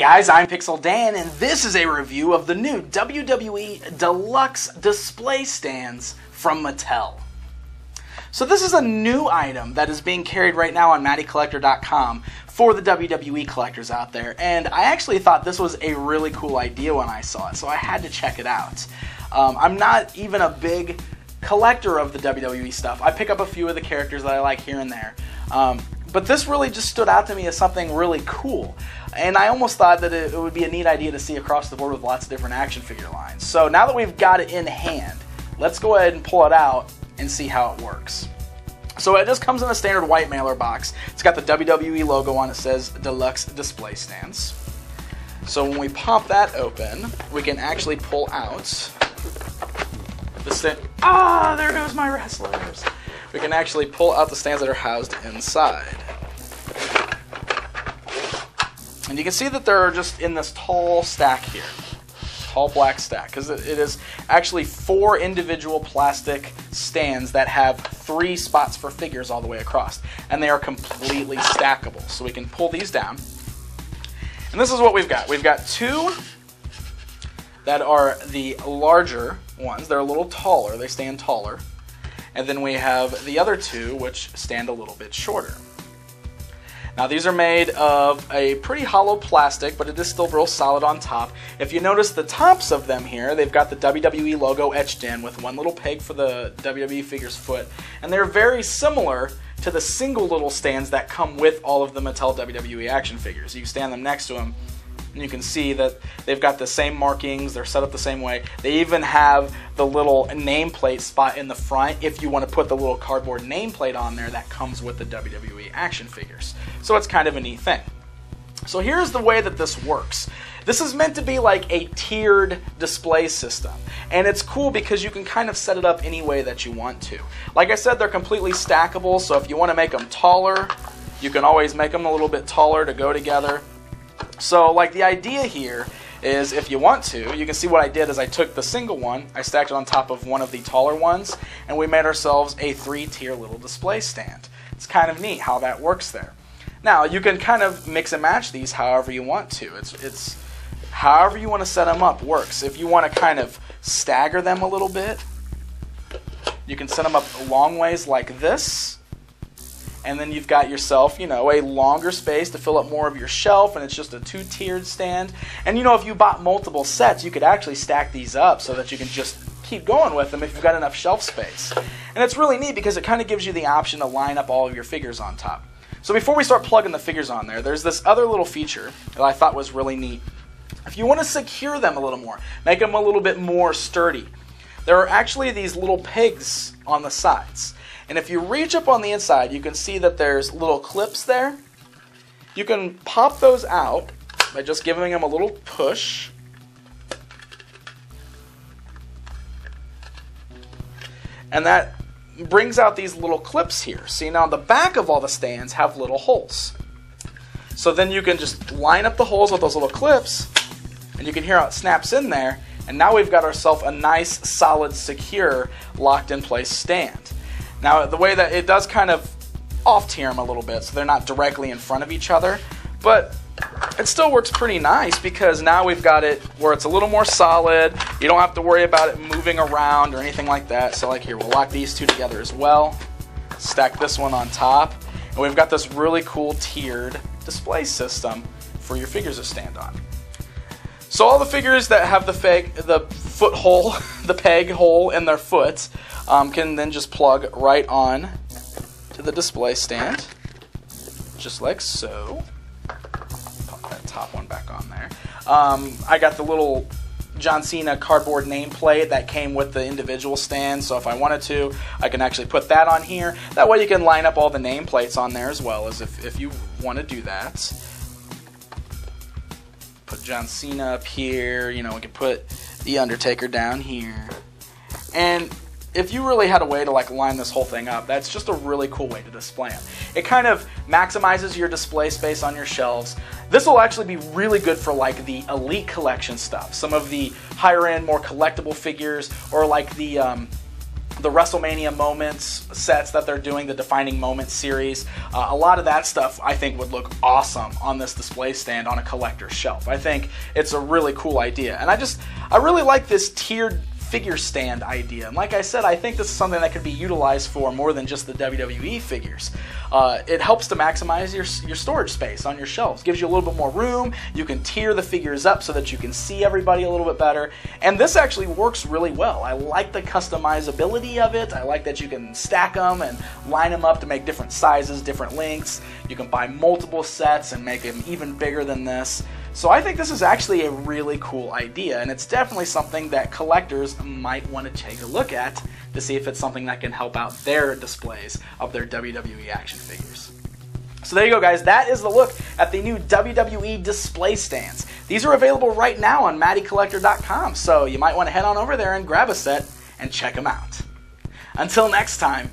guys, I'm Pixel Dan, and this is a review of the new WWE Deluxe Display Stands from Mattel. So this is a new item that is being carried right now on MattyCollector.com for the WWE collectors out there, and I actually thought this was a really cool idea when I saw it, so I had to check it out. I'm not even a big collector of the WWE stuff. I pick up a few of the characters that I like here and there. But this really just stood out to me as something really cool. And I almost thought that it would be a neat idea to see across the board with lots of different action figure lines. So now that we've got it in hand, let's go ahead and pull it out and see how it works. So it just comes in a standard white mailer box. It's got the WWE logo on it, says Deluxe Display Stands. So when we pop that open, we can actually pull out the stand. Ah, there goes my wrestlers. We can actually pull out the stands that are housed inside. And you can see that they're just in this tall stack here. Tall black stack. Because it is actually 4 individual plastic stands that have 3 spots for figures all the way across. And they are completely stackable. So we can pull these down. And this is what we've got. We've got 2 that are the larger ones. They're a little taller. They stand taller. And then we have the other 2, which stand a little bit shorter. Now these are made of a pretty hollow plastic, but it is still real solid on top. If you notice the tops of them here, they've got the WWE logo etched in with one little peg for the WWE figure's foot. And they're very similar to the single little stands that come with all of the Mattel WWE action figures. You stand them next to them, and you can see that they've got the same markings, they're set up the same way. They even have the little nameplate spot in the front if you want to put the little cardboard nameplate on there that comes with the WWE action figures. So it's kind of a neat thing. So here's the way that this works. This is meant to be like a tiered display system. And it's cool because you can kind of set it up any way that you want to. Like I said, they're completely stackable, so if you want to make them taller, you can always make them a little bit taller to go together. So like the idea here is if you want to, you can see what I did is I took the single one, I stacked it on top of one of the taller ones, and we made ourselves a 3-tier little display stand. It's kind of neat how that works there. Now you can kind of mix and match these however you want to. It's however you want to set them up works. If you want to kind of stagger them a little bit, you can set them up long ways like this. And then you've got yourself, a longer space to fill up more of your shelf, and it's just a 2-tiered stand. And if you bought multiple sets, you could actually stack these up so that you can just keep going with them if you've got enough shelf space. And it's really neat because it kind of gives you the option to line up all of your figures on top. So before we start plugging the figures on there, there's this other little feature that I thought was really neat. If you want to secure them a little more, make them a little bit more sturdy, there are actually these little pegs on the sides. And if you reach up on the inside, you can see that there's little clips there. You can pop those out by just giving them a little push. And that brings out these little clips here. See, now the back of all the stands have little holes. So then you can just line up the holes with those little clips, and you can hear how it snaps in there. And now we've got ourselves a nice, solid, secure, locked-in-place stand. Now, the way that it does kind of off-tier them a little bit, so they're not directly in front of each other, but it still works pretty nice because now we've got it where it's a little more solid. You don't have to worry about it moving around or anything like that. So like here, we'll lock these 2 together as well, stack this one on top, and we've got this really cool tiered display system for your figures to stand on. So all the figures that have the foot hole, the peg hole in their foot, can then just plug right on to the display stand, just like so. Pop that top one back on there. I got the little John Cena cardboard nameplate that came with the individual stand, so if I wanted to, I can actually put that on here. That way you can line up all the nameplates on there as well, as if you want to do that. Put John Cena up here, we can put The Undertaker down here. And if you really had a way to line this whole thing up, that's just a really cool way to display them. It kind of maximizes your display space on your shelves. This will actually be really good for the Elite Collection stuff. Some of the higher end, more collectible figures, or the the WrestleMania moments sets that they're doing, the Defining Moments series. A lot of that stuff I think would look awesome on this display stand on a collector's shelf. I think it's a really cool idea. And I really like this tiered figure stand idea. And like I said, I think this is something that could be utilized for more than just the WWE figures. It helps to maximize your storage space on your shelves. Gives you a little bit more room. You can tier the figures up so that you can see everybody a little bit better. And this actually works really well. I like the customizability of it. I like that you can stack them and line them up to make different sizes, different lengths. You can buy multiple sets and make them even bigger than this. So I think this is actually a really cool idea, and it's definitely something that collectors might want to take a look at to see if it's something that can help out their displays of their WWE action figures. So there you go, guys. That is the look at the new WWE display stands. These are available right now on MattyCollector.com, so you might want to head on over there and grab a set and check them out. Until next time,